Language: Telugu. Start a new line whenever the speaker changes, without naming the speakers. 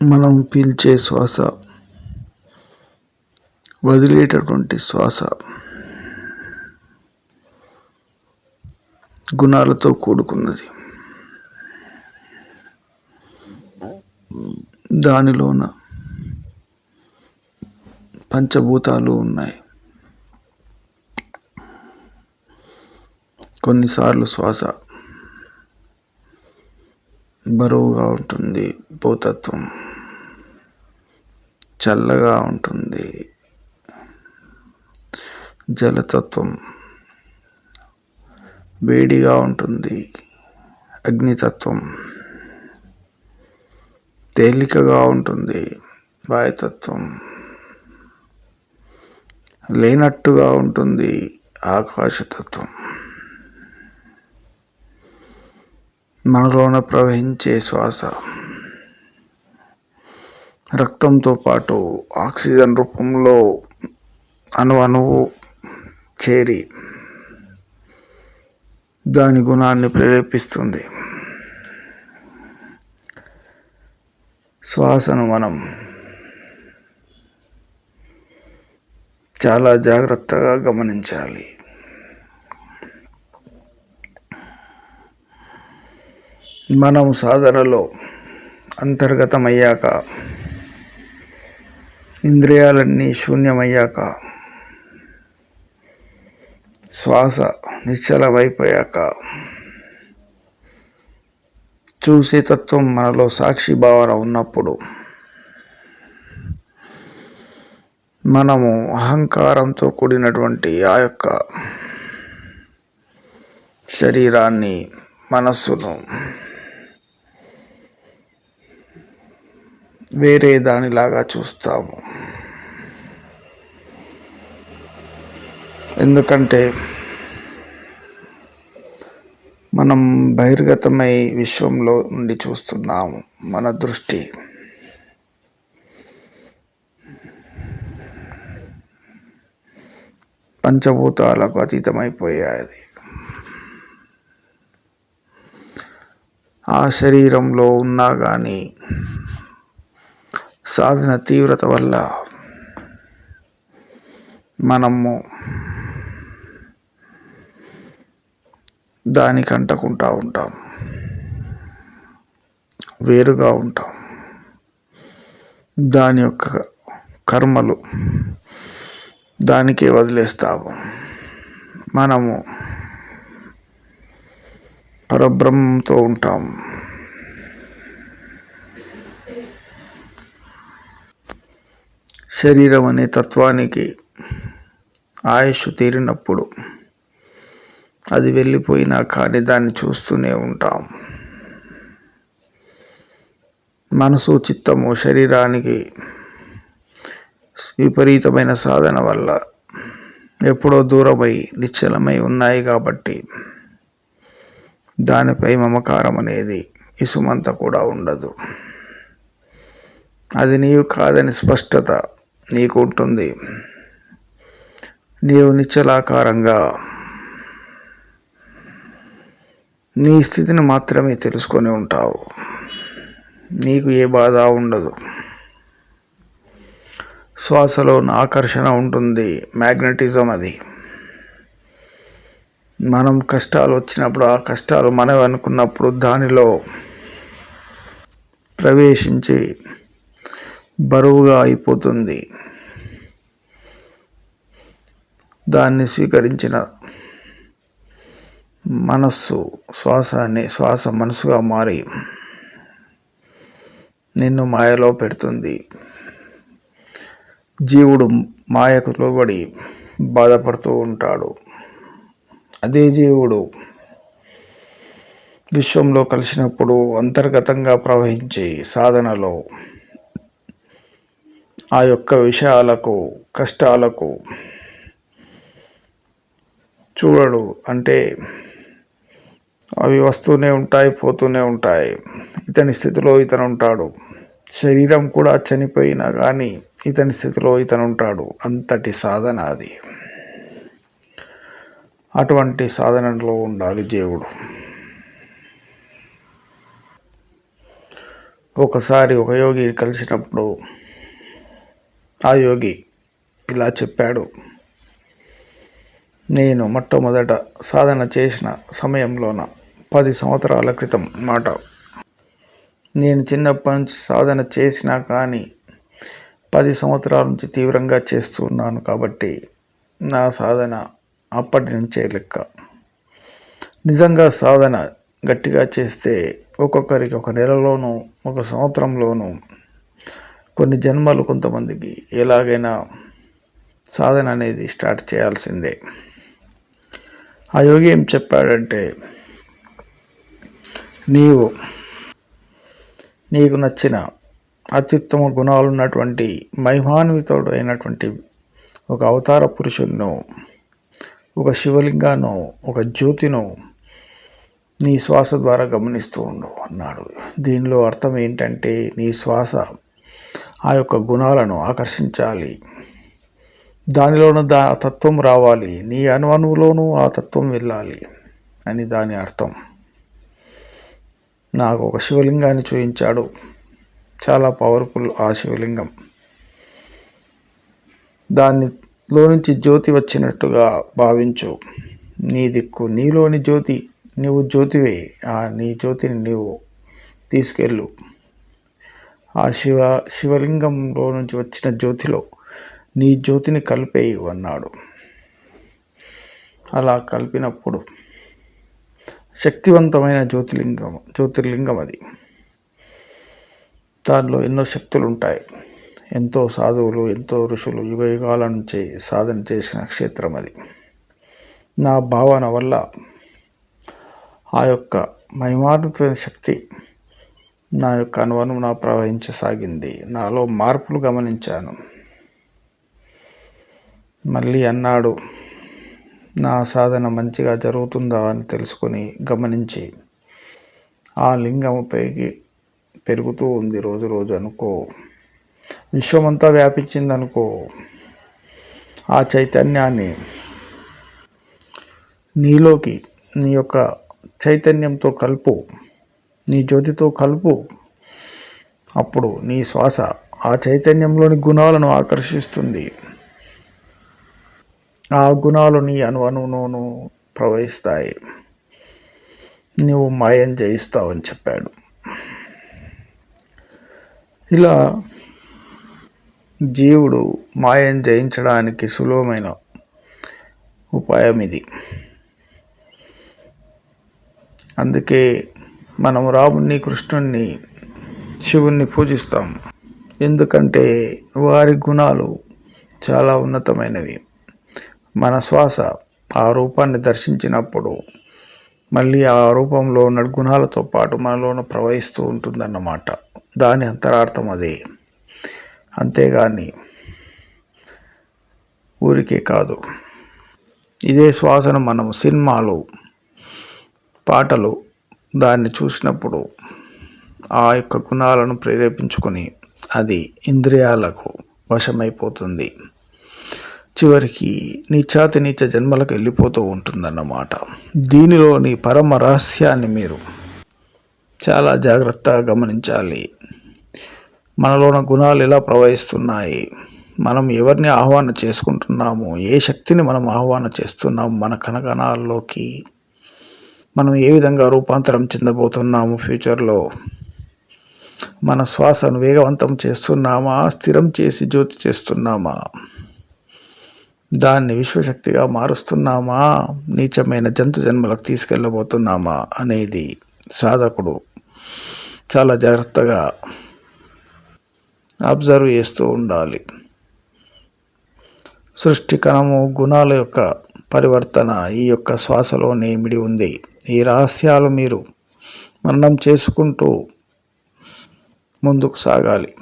మనం పీల్చే శ్వాస, వదిలేటటువంటి శ్వాస గుణాలతో కూడుకున్నది. దానిలోన పంచభూతాలు ఉన్నాయి. కొన్నిసార్లు శ్వాస బరువుగా ఉంటుంది, భూతత్వం చల్లగా ఉంటుంది, జలతత్వం వేడిగా ఉంటుంది, అగ్నితత్వం తేలికగా ఉంటుంది, వాయుతత్వం లేనట్టుగా ఉంటుంది, ఆకాశతత్వం. మనలోన ప్రవహించే శ్వాస రక్తంతో పాటు ఆక్సిజన్ రూపంలో అణువు చేరి దాని గుణాన్ని ప్రేరేపిస్తుంది. శ్వాసను మనం చాలా జాగ్రత్తగా గమనించాలి. మనం సాధనలో అంతర్గతమయ్యాక, ఇంద్రియాలన్నీ శూన్యమయ్యాక, శ్వాస నిశ్చలమైపోయాక చూసే తత్వం మనలో సాక్షి భావన ఉన్నప్పుడు మనము అహంకారంతో కూడినటువంటి ఆ యొక్క శరీరాన్ని, మనస్సును వేరే దానిలాగా చూస్తాము. ఎందుకంటే మనం బహిర్గతమై విశ్వంలో నుండి చూస్తున్నాము. మన దృష్టి పంచభూతాలకు అతీతమైపోయాది. ఆ శరీరంలో ఉన్నా కానీ సాధన తీవ్రత వల్ల మనము దానికి అంటకుంటా ఉంటాం, వేరుగా ఉంటాం. దాని యొక్క కర్మలు దానికే వదిలేస్తాము. మనము పరబ్రహ్మంతో ఉంటాం. శరీరం అనే తత్వానికి ఆయుష్ తీరినప్పుడు అది వెళ్ళిపోయినా కానీ దాన్ని చూస్తూనే ఉంటాం. మనసు, చిత్తము శరీరానికి విపరీతమైన సాధన వల్ల ఎప్పుడో దూరమై నిశ్చలమై ఉన్నాయి కాబట్టి దానిపై మమకారం అనేది ఇసుమంత కూడా ఉండదు. అది నీవు కాదని స్పష్టత నీకు ఉంటుంది. నీవు నిశ్చలాకారంగా నీ స్థితిని మాత్రమే తెలుసుకొని ఉంటావు. నీకు ఏ బాధ ఉండదు. శ్వాసలో ఆకర్షణ ఉంటుంది, మ్యాగ్నెటిజం అది. మనం కష్టాలు వచ్చినప్పుడు, ఆ కష్టాలు మనవి అనుకున్నప్పుడు దానిలో ప్రవేశించి బరువుగా అయిపోతుంది. దాన్ని స్వీకరించిన మనస్సు శ్వాస మనసుగా మారి నిన్ను మాయలో పెడుతుంది. జీవుడు మాయకు లోబడి బాధపడుతూ ఉంటాడు. అదే జీవుడు విశ్వంలో కలిసినప్పుడు అంతర్గతంగా ప్రవహించి సాధనలో ఆ యొక్క విషయాలకు, కష్టాలకు చూడడు. అంటే అవి వస్తూనే ఉంటాయి, పోతూనే ఉంటాయి. ఇతని స్థితిలో ఇతను ఉంటాడు. శరీరం కూడా చనిపోయినా కానీ ఇతని స్థితిలో ఇతను ఉంటాడు. అంతటి సాధన అది. అటువంటి సాధనలో ఉండాలి జీవుడు. ఒకసారి ఒక యోగి కలిసినప్పుడు ఆ యోగి ఇలా చెప్పాడు, నేను మొట్టమొదట సాధన చేసిన సమయంలోన 10 సంవత్సరాల క్రితం మాట. నేను చిన్నప్పటి నుంచి సాధన చేసినా కానీ 10 సంవత్సరాల నుంచి తీవ్రంగా చేస్తూ ఉన్నాను కాబట్టి నా సాధన అప్పటి నుంచే లెక్క. నిజంగా సాధన గట్టిగా చేస్తే ఒక్కొక్కరికి ఒక నెలలోనూ ఒక సంవత్సరంలోనూ కొన్ని జన్మలు కొంతమందికి ఎలాగైనా సాధన అనేది స్టార్ట్ చేయాల్సిందే. ఆ యోగి ఏం చెప్పాడంటే, నీకు నచ్చిన అత్యుత్తమ గుణాలున్నటువంటి మహిమాన్వితుడు అయినటువంటి ఒక అవతార పురుషులను, ఒక శివలింగాను, ఒక జ్యోతిను నీ శ్వాస ద్వారా గమనిస్తూ ఉండు అన్నాడు. దీనిలో అర్థం ఏంటంటే, నీ శ్వాస ఆ యొక్క గుణాలను ఆకర్షించాలి, దానిలోనూ ఆ తత్వం రావాలి, నీ అణువులోనూ ఆ తత్వం వెళ్ళాలి అని దాని అర్థం. నాకు ఒక శివలింగాన్ని చూపించాడు, చాలా పవర్ఫుల్ ఆ శివలింగం. దానిలో నుంచి జ్యోతి వచ్చినట్టుగా భావించు. నీ దిక్కు, నీలోని జ్యోతి, నీవు జ్యోతివే. నీ జ్యోతిని నీవు తీసుకెళ్ళు. ఆ శివలింగంలో నుంచి వచ్చిన జ్యోతిలో నీ జ్యోతిని కలిపేయు అన్నాడు. అలా కలిపినప్పుడు శక్తివంతమైన జ్యోతిర్లింగం అది. దానిలో ఎన్నో శక్తులు ఉంటాయి. ఎంతో సాధువులు, ఎంతో ఋషులు యుగయుగాల నుంచి సాధన చేసిన క్షేత్రం అది. నా భావన వల్ల ఆ యొక్క మహిమాన్వితమైన శక్తి నా యొక్క అనువనువున ప్రవహించసాగింది. నాలో మార్పులు గమనించాను. మళ్ళీ అన్నాడు, నా సాధన మంచిగా జరుగుతుందా అని తెలుసుకొని గమనించి, ఆ లింగము పైకి పెరుగుతూ ఉంది రోజు రోజు అనుకో, విశ్వమంతా వ్యాపించింది అనుకో. ఆ చైతన్యాన్ని నీలోకి, నీ యొక్క చైతన్యంతో కలుపు, నీ జ్యోతితో కలుపు. అప్పుడు నీ శ్వాస ఆ చైతన్యంలోని గుణాలను ఆకర్షిస్తుంది. ఆ గుణాలు నీ అణువులోనూ ప్రవహిస్తాయి. నువ్వు మాయం జయిస్తావని చెప్పాడు. ఇలా జీవుడు మాయం జయించడానికి సులభమైన ఉపాయం ఇది. అందుకే మనం రాముణ్ణి, కృష్ణుణ్ణి, శివుణ్ణి పూజిస్తాం. ఎందుకంటే వారి గుణాలు చాలా ఉన్నతమైనవి. మన శ్వాస ఆ రూపాన్ని దర్శించినప్పుడు మళ్ళీ ఆ రూపంలో ఉన్న గుణాలతో పాటు మనలోన ప్రవహిస్తూ ఉంటుందన్నమాట. దాని అంతరార్థం అదే. అంతేగాని ఊరికే కాదు. ఇదే శ్వాసను మనం సినిమాలు, పాటలు దాన్ని చూసినప్పుడు ఆ యొక్క గుణాలను ప్రేరేపించుకొని అది ఇంద్రియాలకు వశమైపోతుంది. చివరికి నీచ జన్మలకు వెళ్ళిపోతూ ఉంటుందన్నమాట. దీనిలోని పరమ రహస్యాన్ని మీరు చాలా జాగ్రత్తగా గమనించాలి. మనలోన గుణాలు ఎలా ప్రవహిస్తున్నాయి, మనం ఎవరిని ఆహ్వానం చేసుకుంటున్నాము, ఏ శక్తిని మనం ఆహ్వానం చేస్తున్నాము, మన కణకణాల్లోకి మనం ఏ విధంగా రూపాంతరం చెందబోతున్నాము, ఫ్యూచర్లో మన శ్వాసను వేగవంతం చేస్తున్నామా, స్థిరం చేసి జ్యోతి చేస్తున్నామా, దాన్ని విశ్వశక్తిగా మారుస్తున్నామా, నీచమైన జంతు జన్మలకు తీసుకెళ్ళబోతున్నామా అనేది సాధకుడు చాలా జాగ్రత్తగా అబ్జర్వ్ చేస్తూ ఉండాలి. సృష్టి కణము గుణాల యొక్క పరివర్తన ఈ యొక్క శ్వాసలోనే ఇమిడి ఉంది. ఈ రహస్యాలు మీరు మననం చేసుకుంటూ ముందుకు సాగాలి.